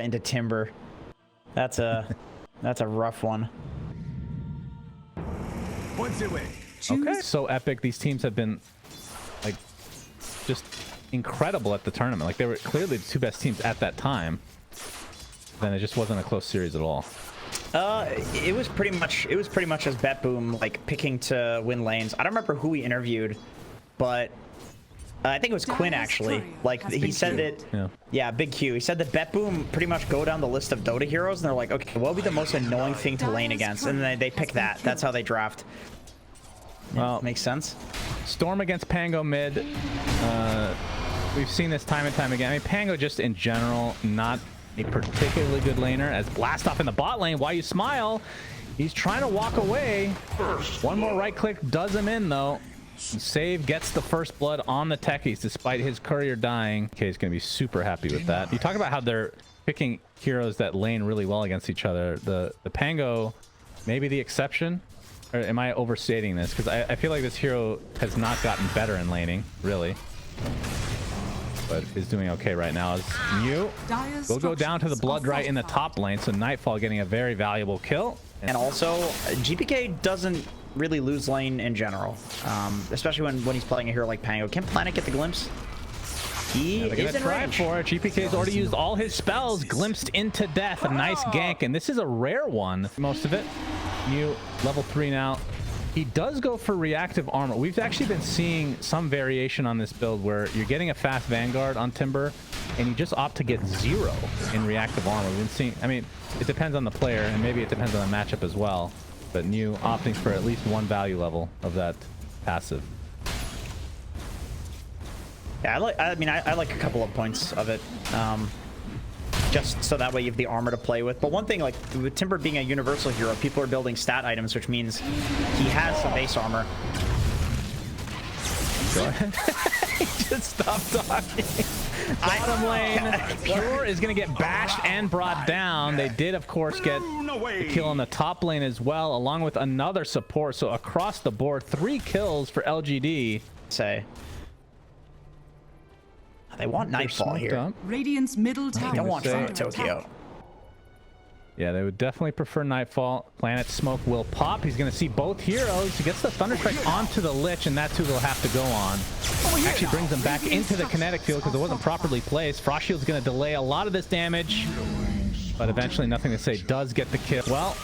into Timber. That's a rough one. Okay, so epic. These teams have been like just incredible at the tournament. Like they were clearly the two best teams at that time. Then it just wasn't a close series at all. It was pretty much as Betboom like picking to win lanes. I don't remember who we interviewed, but I think it was Quinn actually. Like he said that, yeah, Big Q. He said that Betboom pretty much go down the list of Dota heroes, and they're like, okay, what would be the most annoying thing to lane against? And then they pick that. That's how they draft. Well, makes sense. Storm against Pango mid. We've seen this time and time again. I mean, Pango just in general not a particularly good laner. As blast off in the bot lane, Why You Smile, he's trying to walk away. One more right click does him in though. Save gets the first blood on the techies despite his courier dying. Okay, he's gonna be super happy with that. You talk about how they're picking heroes that lane really well against each other. The Pango may be the exception. Or am I overstating this? Because I feel like this hero has not gotten better in laning, really. But is doing okay right now. As Mew will go down to the blood right in the top lane. So Nightfall getting a very valuable kill. And also, GPK doesn't really lose lane in general, especially when he's playing a hero like Pango. Can Planet get the glimpse? He is in range. For it. GPK's already used all his spells, glimpsed into death. A nice gank, and this is a rare one. Most of it. Mew level 3 now. He does go for reactive armor. We've actually been seeing some variation on this build where you're getting a fast Vanguard on Timber, and you just opt to get 0 in reactive armor. We've been seeing. I mean, it depends on the player, and maybe it depends on the matchup as well. But Mew opting for at least one value level of that passive. Yeah, I like a couple of points of it, just so that way you have the armor to play with. But one thing, like with Timber being a universal hero, people are building stat items, which means he has some base armor. Go ahead. He just stopped talking. Bottom lane, Pure is going to get bashed and brought down. They did, of course, get the kill on the top lane as well, along with another support. So across the board, 3 kills for LGD. They want Nightfall here. Radiant's middle tower. They don't want Tokyo. Yeah, they would definitely prefer Nightfall. Planet Smoke will pop. He's going to see both heroes. He gets the Thunderstrike onto the Lich, and that's who they'll have to go on. Actually brings them back into the kinetic field because it wasn't properly placed. Frost Shield's going to delay a lot of this damage, but eventually Nothing to Say does get the kill. Well,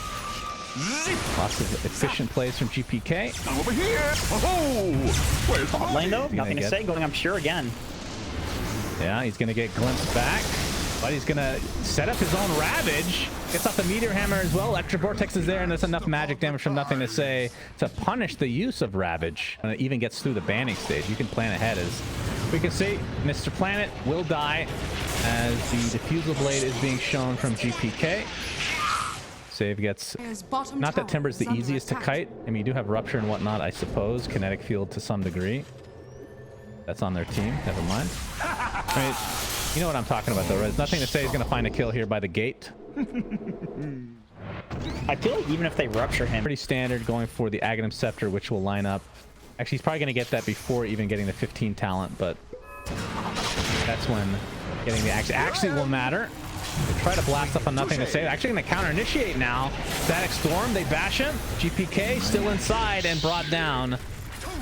lots of efficient plays from GPK. Over here. Top lane though, Nothing to Say going on Pure again. Yeah, he's going to get glimpsed back, but he's going to set up his own Ravage. Gets off the Meteor Hammer as well. Electric Vortex is there, and there's enough magic damage from Nothing to Say to punish the use of Ravage. And it even gets through the banning stage. You can plan ahead. As we can see, Mr. Planet will die as the Diffusal Blade is being shown from GPK. Save gets... Not that Timber's the easiest to kite. I mean, you do have Rupture and whatnot, I suppose. Kinetic Field to some degree. That's on their team. Never mind. I mean, you know what I'm talking about, though, right? There's Nothing to Say he's going to find a kill here by the gate. I feel like even if they rupture him... Pretty standard going for the Aghanim Scepter, which will line up. Actually, he's probably going to get that before even getting the 15 talent, but that's when getting the axe actually will matter. They try to blast up on Nothing to Say. They're actually going to counter-initiate now. Static Storm, they bash him. GPK still inside and brought down.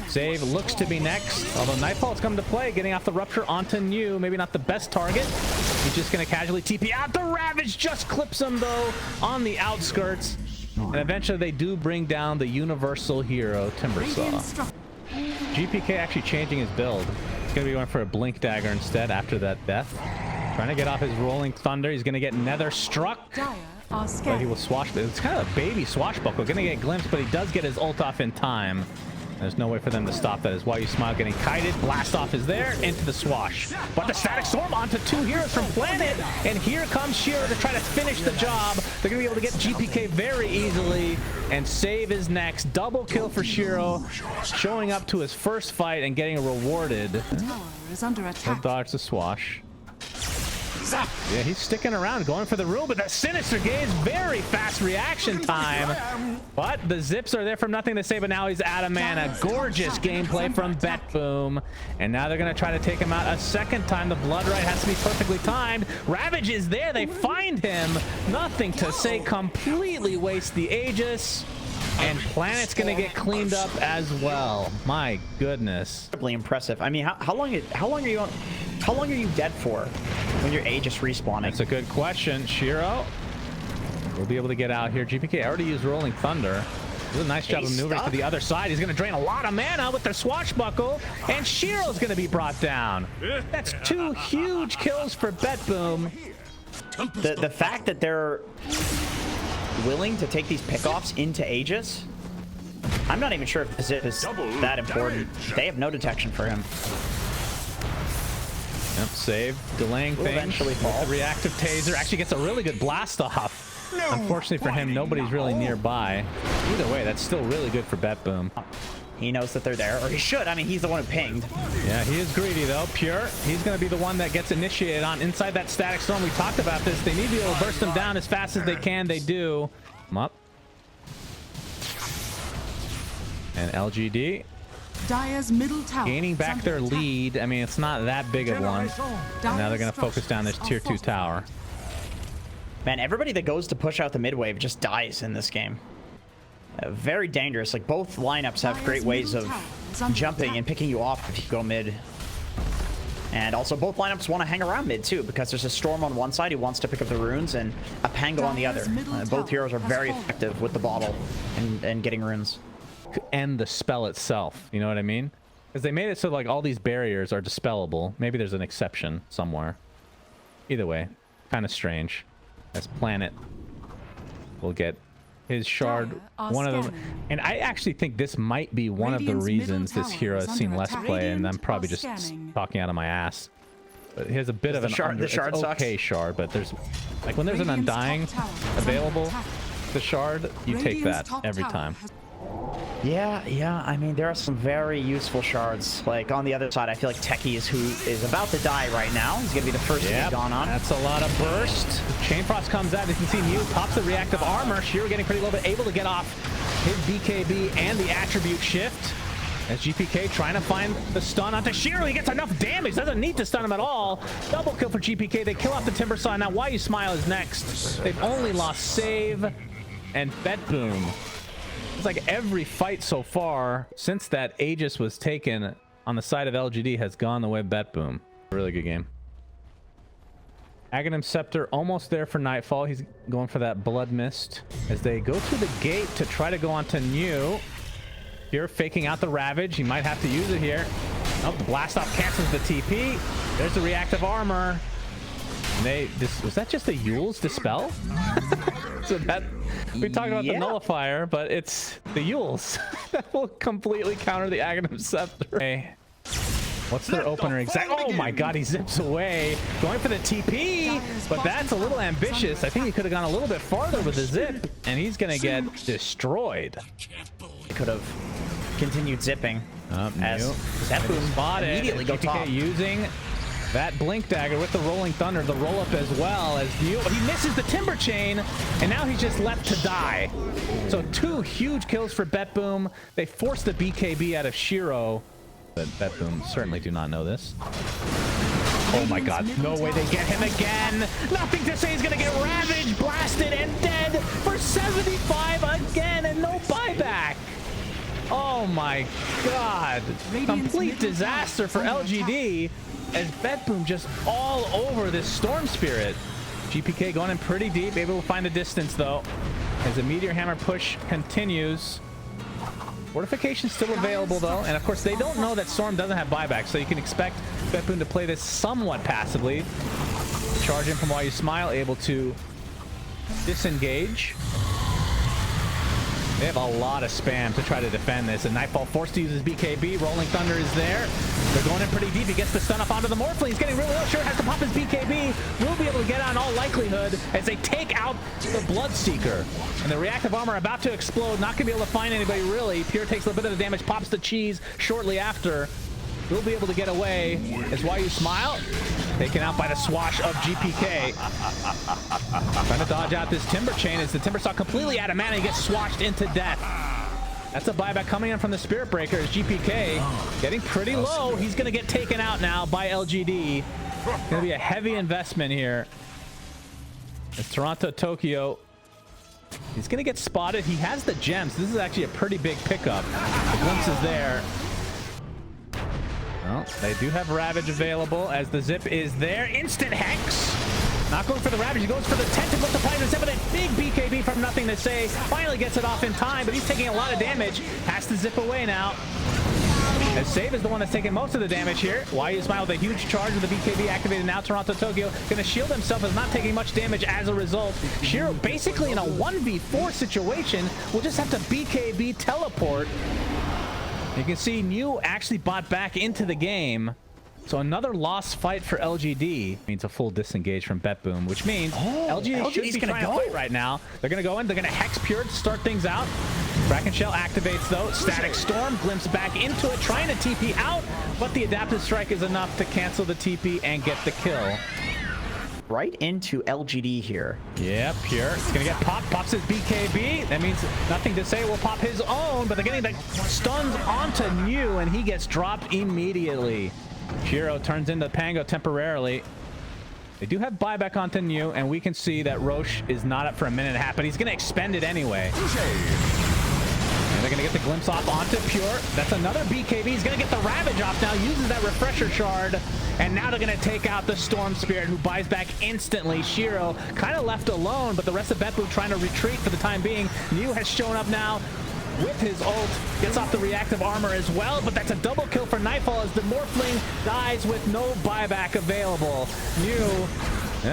Save looks to be next, although Nightfall's come to play, getting off the Rupture onto New. Maybe not the best target. He's just going to casually TP out. The Ravage just clips him, though, on the outskirts. And eventually they do bring down the universal hero, Timbersaw. GPK actually changing his build. He's going to be going for a Blink Dagger instead after that death. Trying to get off his Rolling Thunder. He's going to get Nether struck. But he will swashbuckle. It's kind of a baby swashbuckle. Going to get glimpsed, but he does get his ult off in time. There's no way for them to stop that. Is Why You Smile getting kited. Blast off is there into the swash. But the Static Storm onto 2 heroes from Planet. And here comes Shiro to try to finish the job. They're going to be able to get GPK very easily. And Save is next. Double kill for Shiro. Showing up to his first fight and getting rewarded. He'll dodge the swash. Yeah, he's sticking around, going for the rule, but the Sinister Gaze, very fast reaction time. But the zips are there from nothing to say, but now he's out of mana. Gorgeous gameplay from Betboom. And now they're going to try to take him out a second time. The Blood Right has to be perfectly timed. Ravage is there. They find him. Nothing to say. Completely waste the Aegis. And Planet's going to get cleaned up as well. My goodness. Incredibly impressive. I mean, how long are you dead for when your Aegis respawning? That's a good question. Shiro will be able to get out here. GPK already used Rolling Thunder. Did a nice job of maneuvering to the other side. He's going to drain a lot of mana with their Swashbuckle, and Shiro's going to be brought down. That's 2 huge kills for Betboom. The fact that they're willing to take these pickoffs into Aegis, I'm not even sure if the zip is that important. They have no detection for him. Yep, save, delaying things. Eventually fall. The reactive taser actually gets a really good blast off. Unfortunately for him, nobody's really nearby. Either way, that's still really good for Betboom. He knows that they're there, or he should. I mean, he's the one who pinged. Yeah, he is greedy, though. Pure, he's going to be the one that gets initiated on inside that static storm. We talked about this. They need to be able to burst them down as fast as they can. They do. Come up. And LGD Dire's middle tower gaining back their lead. I mean, it's not that big of one. And now they're going to focus down this tier 2 tower. Man, everybody that goes to push out the mid wave just dies in this game. Very dangerous. Like, both lineups have great ways of jumping and picking you off if you go mid. And also, both lineups want to hang around mid, too, because there's a Storm on one side who wants to pick up the runes and a Pango on the other. Both heroes are very effective with the bottle and getting runes. And the spell itself, you know what I mean? Because they made it so, like, all these barriers are dispellable. Maybe there's an exception somewhere. Either way, kind of strange. As Planet will get his shard, one of them. And I actually think this might be one of the reasons this hero has seen less play, and I'm probably just talking out of my ass. But he has a bit of an the shard sucks. Okay shard, but there's, like, when there's an Undying available, the shard, you take that every time. Yeah, I mean, there are some very useful shards. Like, on the other side, I feel like Techie is who is about to die right now. He's going to be the first to be gone on. That's a lot of burst. Chainfrost comes out. You can see Mew pops the reactive armor. Shiro getting pretty low, but able to get off his BKB and the attribute shift. As GPK trying to find the stun onto Shiro. He gets enough damage. Doesn't need to stun him at all. Double kill for GPK. They kill off the Timber Saw. Now, Why You Smile is next. They've only lost Save and Betboom. It's like every fight so far since that Aegis was taken on the side of LGD has gone the way of Betboom. Really good game. Aghanim Scepter almost there for Nightfall. He's going for that Blood Mist as they go through the gate to try to go onto New. Here faking out the Ravage. He might have to use it here. Oh, the Blast Off cancels the TP. There's the reactive armor. And was that just a Yule's Dispel? So that, we talked about the Nullifier, but it's the Yule's that will completely counter the Aghanim Scepter. Okay. What's their opener exactly? Oh my god, he zips away. Going for the TP, but that's a little ambitious. I think he could have gone a little bit farther with the zip, and he's going to get destroyed. He could have continued zipping. As Betboom spotted. Immediately go top. GPK using that Blink Dagger with the Rolling Thunder, the roll-up as well as he misses the Timber Chain, and now he's just left to die. So 2 huge kills for Betboom. They forced the BKB out of Shiro, but Betboom certainly do not know this. Oh my god, no way they get him again. Nothing to say, he's gonna get ravaged, blasted, and dead for 75 again, and no buyback. Oh my god. Complete disaster for LGD. As Betboom just all over this Storm Spirit. GPK going in pretty deep, able to find the distance though. As the Meteor Hammer push continues. Fortification still available though, and of course they don't know that Storm doesn't have buyback, so you can expect Betboom to play this somewhat passively. Charge in from While You Smile, able to disengage. They have a lot of spam to try to defend this, and Nightfall forced to use his BKB. Rolling Thunder is there. They're going in pretty deep. He gets the stun up onto the Morphling. He's getting really low. Sure has to pop his BKB. Will be able to get out in all likelihood as they take out the Bloodseeker. And the reactive armor about to explode. Not going to be able to find anybody really. Pure takes a little bit of the damage, pops the cheese shortly after. Will be able to get away as Why You Smile Taken out by the swash of GPK. Trying to dodge out this Timber Chain as the Timber Saw completely out of mana. He gets swashed into death. That's a buyback coming in from the Spirit Breaker as GPK getting pretty low. He's going to get taken out now by LGD. Going to be a heavy investment here. As Toronto Tokyo, he's going to get spotted. He has the gems. This is actually a pretty big pickup. The glimpse is there. Well, they do have Ravage available as the Zip is there. Instant Hex. Not going for the Ravage. He goes for the Tentacle to play the Zip, but a big BKB from Nothing to Say. Finally gets it off in time, but he's taking a lot of damage. Has to zip away now. As Save is the one that's taking most of the damage here. YU Smile with a huge charge with the BKB activated now. Toronto Tokyo going to shield himself as not taking much damage as a result. Shiro basically in a 1v4 situation will just have to BKB teleport. You can see New actually bought back into the game. So another lost fight for LGD. Means a full disengage from Betboom, which means LGD should be trying to fight right now. They're going to go in. They're going to Hex Pure to start things out. Kraken Shell activates though. Static Storm glimpse back into it, trying to TP out, but the Adaptive Strike is enough to cancel the TP and get the kill. Right into LGD here. Yeah, Pure. It's going to get popped. Pops his BKB. That means Nothing to Say will pop his own, but they're getting the stuns onto New, and he gets dropped immediately. Shiro turns into Pango temporarily. They do have buyback onto New, and we can see that Roche is not up for a minute and a half, but he's going to expend it anyway. And they're going to get the glimpse off onto Pure. That's another BKB. He's going to get the Ravage off now, uses that Refresher Shard, and now they're going to take out the Storm Spirit, who buys back instantly. Shiro kind of left alone, but the rest of Betboom trying to retreat for the time being. New has shown up now with his ult, gets off the reactive armor as well, but that's a double kill for Nightfall as the Morphling dies with no buyback available. New,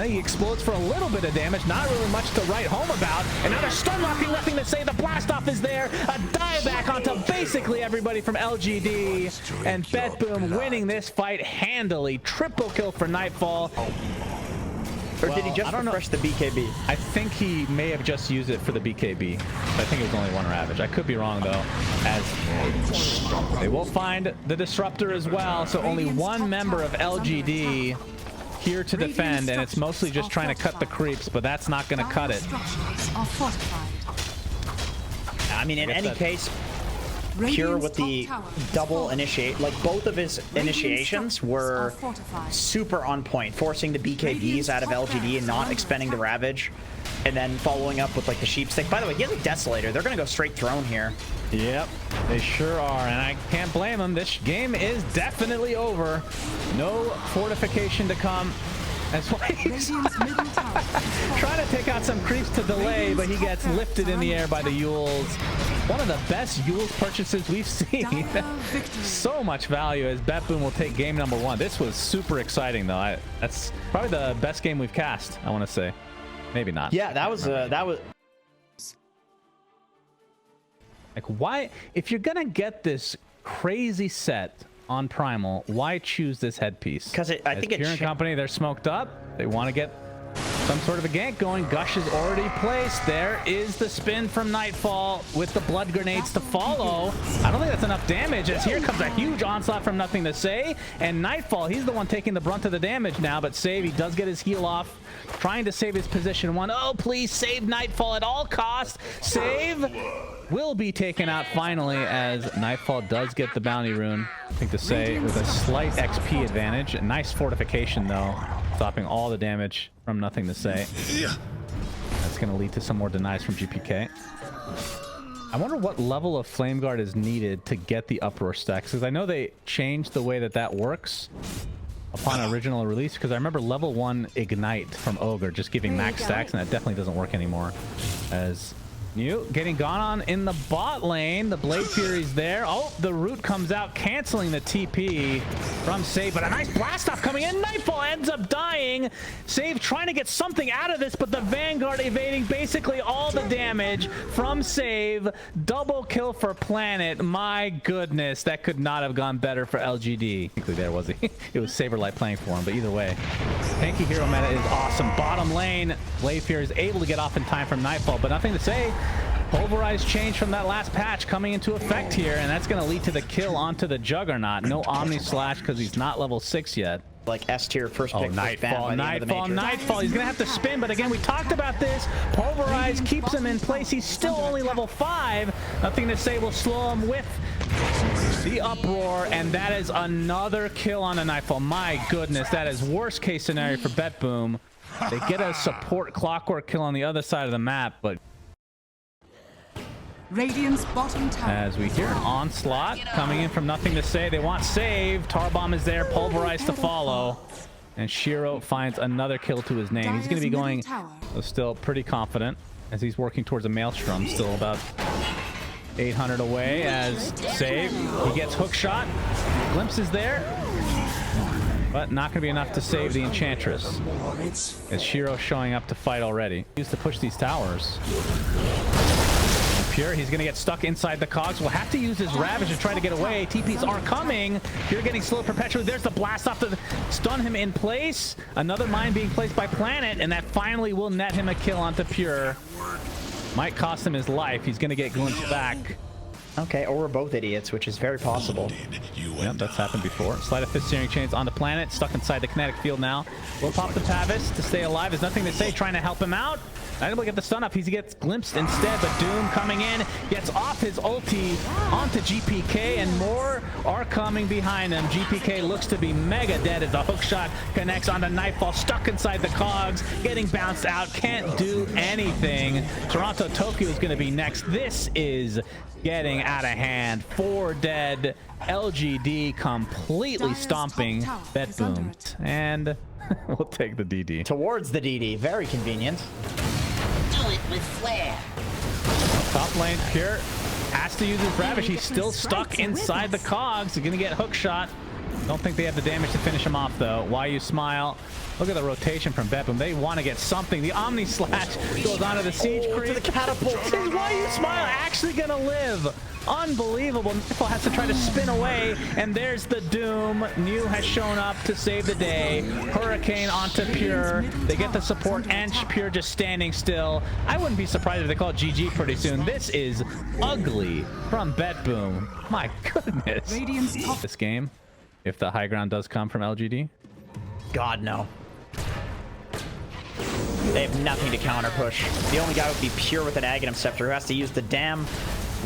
he explodes for a little bit of damage, not really much to write home about, and now they're stun locking, Nothing to Say. The blast off is there, a dieback onto basically everybody from LGD, and Betboom winning this fight handily. Triple kill for Nightfall. Or did he just refresh the BKB? I think he may have just used it for the BKB. I think it was only one Ravage. I could be wrong, though, as they will find the Disruptor as well. So only one member of LGD here to defend, and it's mostly just trying to cut the creeps, but that's not going to cut it. I mean, in any case, Pure with the double initiate, like both of his initiations were super on point, forcing the BKBs out of LGD and not expending the Ravage, and then following up with like the Sheep Stick. By the way, he has a Desolator. They're gonna go straight Throne here. Yep, they sure are, and I can't blame them. This game is definitely over. No fortification to come. That's why he's trying to take out some creeps to delay, but he gets lifted in the air by the Yules. One of the best Yules purchases we've seen. So much value as Betboom will take game number 1. This was super exciting, though. That's probably the best game we've cast, I want to say. Maybe not. Yeah, that was like, why, if you're gonna get this crazy set on Primal, why choose this headpiece? Because I think Pure and Company, they're smoked up. They want to get some sort of a gank going. Gush is already placed. There is the spin from Nightfall with the blood grenades to follow. I don't think that's enough damage, as here comes a huge onslaught from Nothing to Say, and Nightfall, he's the one taking the brunt of the damage now, but Save, he does get his heal off, trying to save his position 1. Oh, please save Nightfall at all costs. Save will be taken out finally, as Nightfall does get the bounty rune. I think to Say with a slight XP advantage. A nice fortification though, stopping all the damage from Nothing to Say. That's going to lead to some more denies from GPK. I wonder what level of Flame Guard is needed to get the Uproar stacks, because I know they changed the way that that works upon original release, because I remember level 1 Ignite from Ogre just giving max stacks, and that definitely doesn't work anymore. As New getting gone on in the bot lane. The Blade Fury's there. Oh, the root comes out, canceling the TP from Save, but a nice blast off coming in. Nightfall ends up dying. Save trying to get something out of this, but the Vanguard evading basically all the damage from Save. Double kill for Planet. My goodness, that could not have gone better for LGD. There was he. It was Saberlight playing for him, but either way, tanky hero meta is awesome. Bottom lane, Blade Fury is able to get off in time from Nightfall, but Nothing to Say. Pulverize change from that last patch coming into effect here, and that's going to lead to the kill onto the Juggernaut. No Omni Slash because he's not level 6 yet. like S tier first pick. Nightfall. He's gonna have to spin, but again, we talked about this. Pulverize keeps him in place. He's still only level 5. Nothing to say will slow him with the uproar, and that is another kill on a Nightfall. My goodness, that is worst case scenario for Betboom. They get a support clockwork kill on the other side of the map, but Radiant's bottom tower. as we hear an onslaught coming in from Nothing to Say, they want save. Tarbomb is there, Pulverize to follow, and Shiro finds another kill to his name. He's going to be going still pretty confident as he's working towards a Maelstrom, still about 800 away as save. He gets hook shot. Glimpse is there, but not going to be enough to save the Enchantress. As Shiro showing up to fight already. He used to push these towers. Pure, he's going to get stuck inside the cogs. Will have to use his Ravage to try to get away. TPs are coming. Pure getting slowed perpetually. There's the blast off to stun him in place. Another mine being placed by Planet, and that finally will net him a kill onto Pure. Might cost him his life. He's going to get glimpsed back. Okay, or we're both idiots, which is very possible. Yep, that's happened before. Sleight of Fist Searing Chains onto Planet, stuck inside the kinetic field now. We'll pop the Pavis to stay alive. There's Nothing to Say, trying to help him out. Not able to get the stun up. He gets glimpsed instead, but Doom coming in, gets off his ulti onto GPK, and more are coming behind him. GPK looks to be mega dead as the hook shot connects onto Nightfall, stuck inside the cogs, getting bounced out, can't do anything. Toronto Tokyo is going to be next. This is getting out of hand. 4 dead. LGD completely stomping Betboom. And we'll take the DD. Towards the DD. Very convenient. Do it with flair. Top lane, Pure has to use his Ravage. He's still stuck inside the cogs. He's going to get hook shot. Don't think they have the damage to finish him off, though. Why you smile? Look at the rotation from Betboom. They want to get something. The Omni Slash goes onto the Siege Creep. To the catapult. Is Why you smile actually going to live? Unbelievable. Nightfall has to try to spin away, and there's the Doom. New has shown up to save the day. Hurricane onto Pure. They get the support. Ench, Pure just standing still. I wouldn't be surprised if they call it GG pretty soon. This is ugly from Betboom. My goodness. This game, if the high ground does come from LGD. God, no. They have nothing to counter push. The only guy would be Pure with an Aghanim Scepter, who has to use the damn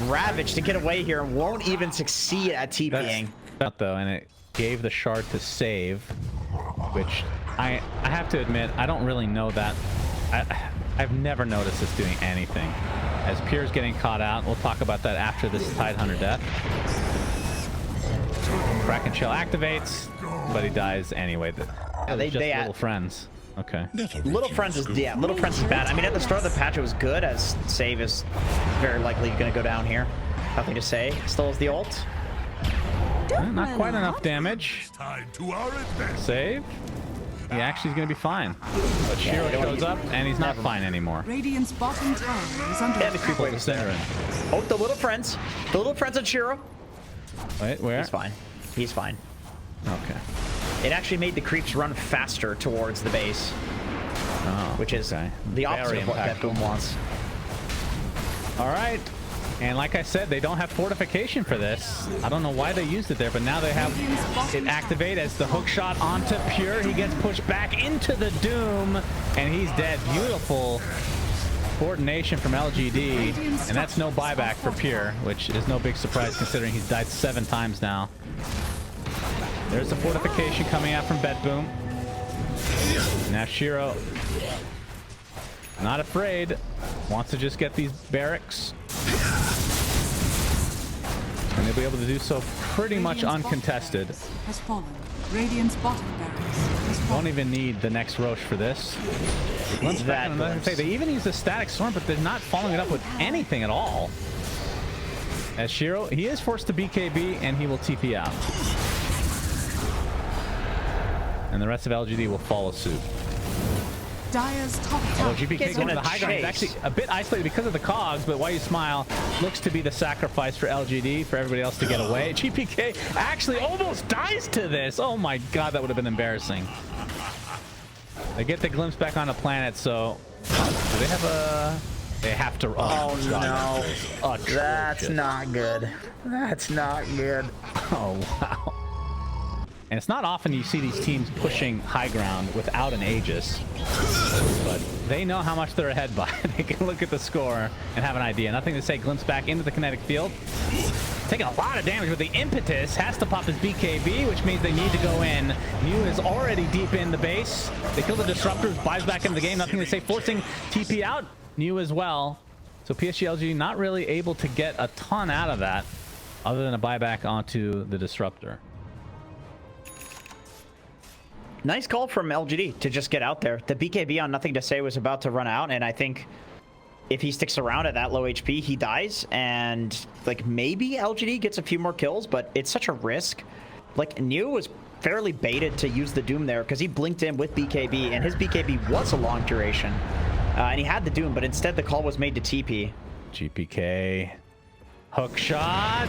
Ravage to get away here and won't even succeed at TPing. That's though, and it gave the shard to save, which I have to admit, I don't really know that. I've never noticed this doing anything. As Pure's getting caught out, we'll talk about that after this Tidehunter death. Kraken Shell activates, but he dies anyway. They little friends. Okay. Little Friends is bad. I mean, at the start of the patch, it was good, as save is very likely going to go down here. Nothing to say. Still has the ult. Not quite enough damage. Save. He actually is going to be fine. But Shiro shows up, and he's not fine anymore. Radiant's bottom tower is under attack. Play the center in. Oh, the Little Friends. The Little Friends on Shiro. Wait, where? He's fine. He's fine. Okay. It actually made the creeps run faster towards the base, which is the opposite of what Betboom wants. All right. And like I said, they don't have fortification for this. I don't know why they used it there, but now they have it activate as the hook shot onto Pure. He gets pushed back into the Doom, and he's dead. Beautiful coordination from LGD, and that's no buyback for Pure, which is no big surprise considering he's died 7 times now. There's the fortification coming out from Betboom. Now Shiro, not afraid, wants to just get these barracks. And they'll be able to do so pretty much uncontested. Has fallen. Radiant's bottom barracks has fallen. Don't even need the next Roche for this. They even use the Static Storm, but they're not following it up with anything at all. As Shiro, he is forced to BKB, and he will TP out. And the rest of LGD will follow suit. Dire's top tower. Although GPK going to the high ground is actually a bit isolated because of the cogs, but Why You Smile looks to be the sacrifice for LGD, for everybody else to get away. GPK actually almost dies to this. Oh my god, that would have been embarrassing. They get the glimpse back on the planet, so do they have a... They have to... Oh no. Oh, that's not good. That's not good. Oh wow. And it's not often you see these teams pushing high ground without an Aegis. But they know how much they're ahead by. They can look at the score and have an idea. Nothing to say. Glimpse back into the kinetic field. Taking a lot of damage with the impetus. Has to pop his BKB, which means they need to go in. Mew is already deep in the base. They kill the disruptors, buys back into the game. Nothing to say. Forcing TP out. Mew as well. So PSG not really able to get a ton out of that other than a buyback onto the disruptor. Nice call from LGD to just get out there. The BKB on Nothing to Say was about to run out, and I think if he sticks around at that low HP, he dies, and like maybe LGD gets a few more kills, but it's such a risk. Like New was fairly baited to use the Doom there because he blinked in with BKB, and his BKB was a long duration, and he had the Doom, but instead the call was made to TP. GPK. Hook shot.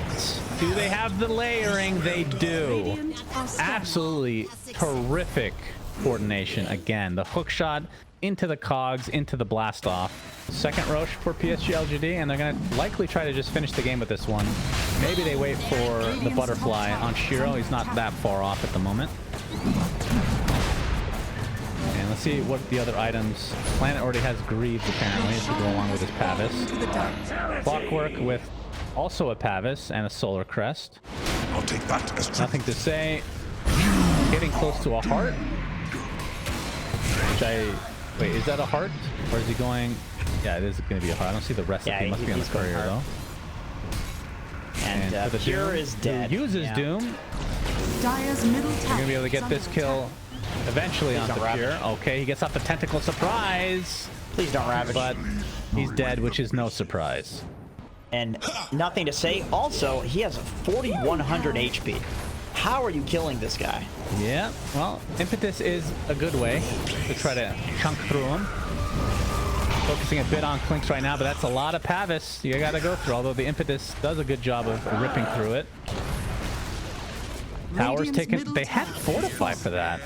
Do they have the layering? They do. Absolutely terrific coordination. Again, the hook shot into the cogs, into the blast off. Second Roche for PSG.Lgd, and they're going to likely try to just finish the game with this one. Maybe they wait for the butterfly on Shiro. He's not that far off at the moment. And let's see what the other items. Planet already has Greaves apparently to go along with his Pavis. Clockwork with also a Pavis and a Solar Crest. I'll take that as Nothing to say. Getting close to a heart. Which wait, is that a heart? Or is he going? Yeah, it is going to be a heart. I don't see the recipe. Yeah, Must be on the courier though. And for the Pure Doom, is dead. who uses Doom. Dire's middle You're tower going to be able to get this kill eventually onto don't Pure. ravage. Okay, he gets off the tentacle. Surprise! Please don't ravage. But he's dead, which is no surprise. And Nothing to Say, also, he has 4,100 HP. How are you killing this guy? Yeah, well, Impetus is a good way to try to chunk through him. Focusing a bit on Clinks right now, but that's a lot of Pavis you gotta go through, although the Impetus does a good job of ripping through it. Towers taken. They had Fortify for that.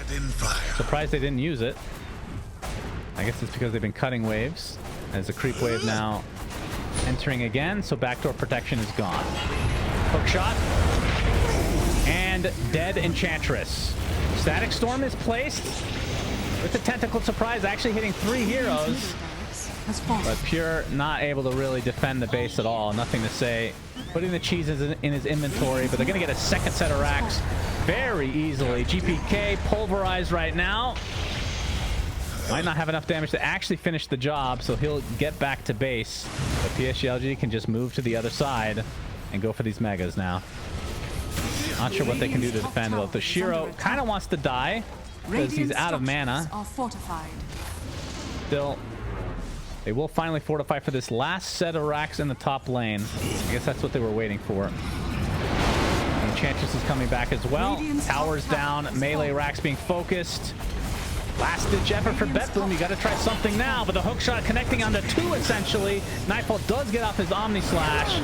Surprised they didn't use it. I guess it's because they've been cutting waves. As the creep wave now entering again, so backdoor protection is gone. Hook shot. And dead Enchantress. Static Storm is placed with the Tentacle Surprise, actually hitting 3 heroes. But Pure not able to really defend the base at all. Nothing to say. Putting the cheeses in his inventory, but they're going to get a second set of racks very easily. GPK pulverized right now. Might not have enough damage to actually finish the job, so he'll get back to base. But PSG.Lgd can just move to the other side and go for these megas now. Not sure what they can do to defend, though. The Shiro kind of wants to die because he's out of mana. Still, they will finally fortify for this last set of racks in the top lane. I guess that's what they were waiting for. The Enchantress is coming back as well. Towers down, melee racks being focused. Last-ditch effort for Betboom. You got to try something now, but the hook shot connecting on the 2 essentially. Nightfall does get off his Omni Slash,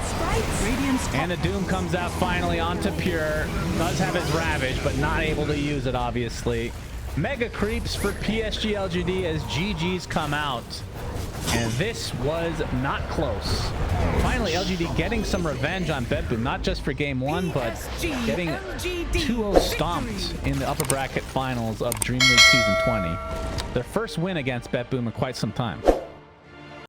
and the Doom comes out finally onto Pure. Does have his Ravage, but not able to use it, obviously. Mega creeps for PSG.Lgd as GG's come out. And this was not close. Finally, LGD getting some revenge on Betboom, not just for game 1, but getting 2-0 stomped in the upper bracket finals of Dream League Season 20. Their first win against Betboom in quite some time.